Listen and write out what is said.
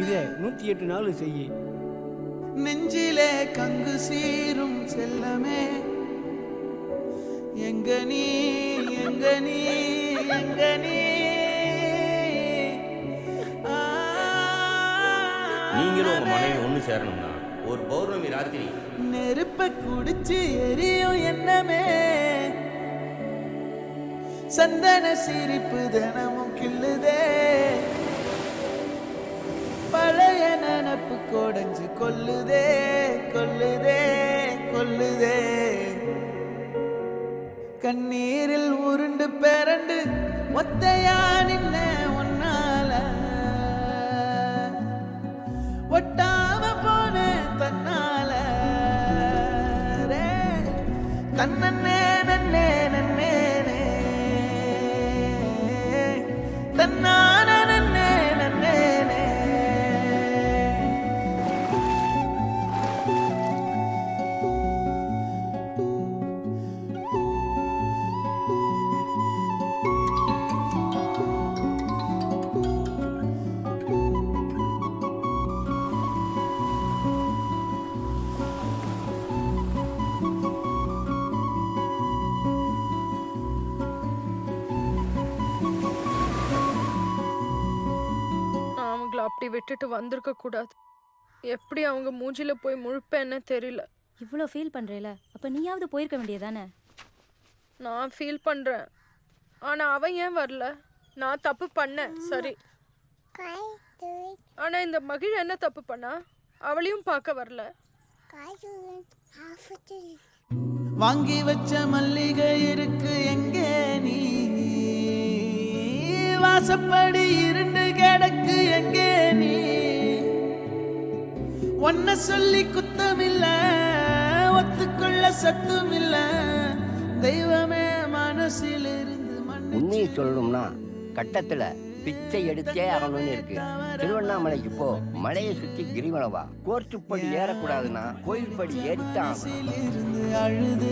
இதை 108 நாள் செய்யி. நெஞ்சிலே கங்கு சீரும் செல்லமே, எங்க நீ எங்க நீ எங்க நீ. நீங்களும் உங்க மனைவி ஒண்ணு சேரணும்னா ஒரு பௌர்ணமி ராத்திரி நெருப்ப குடிச்சு எரியும் என்னமே, சந்தன சிரிப்பு தினமும் கிள்ளுதே, பழைய நினப்பு கொடைஞ்சு கொல்லுதே கொல்லுதே கொல்லுதே. கண்ணீரில் உருண்டு பேரண்டு ஒத்தையா நின்ன ஒன்னால, ஒட்டாம போன தன்னால தன்னே நன்னே நன்னே தன்னான நன்னே நன்னே. அவங்கள அப்படி விட்டுட்டு வந்திருக்க கூடாது. எப்படி அவங்க மூஞ்சில போய் முழுப்பேன்னு தெரியல. இவ்வளோ ஃபீல் பண்றேல, அப்ப நீயாவது போயிருக்க வேண்டியதானே? நான் ஃபீல் பண்றேன், ஆனா அவன் ஏன் வரல? நான் தப்பு பண்ணேன் சரி, ஆனா இந்த மகிழ் என்ன தப்பு பண்ணா? அவளையும் பார்க்க வரல. வாங்கி வச்ச மல்லிகை இருக்கு எங்கே நீ, வாசப்படி இருண்டு கிடக்கு எங்கே நீ. ஒன்ன சொல்லி குத்தமில்ல, ஒத்துக்கொள்ள சத்துமில்ல, தெய்வமே மனசில் இருந்து உண்மையை சொல்லணும்னா கட்டத்துல பிச்சை எடுத்தே ஆகணும்னு இருக்கு. திருவண்ணாமலைக்கு போ, மலையை சுத்தி கிரிவலம் வா. கோர்ட்டு படி ஏறக்கூடாதுன்னா கோயில் படி ஏறித்தான். அழுது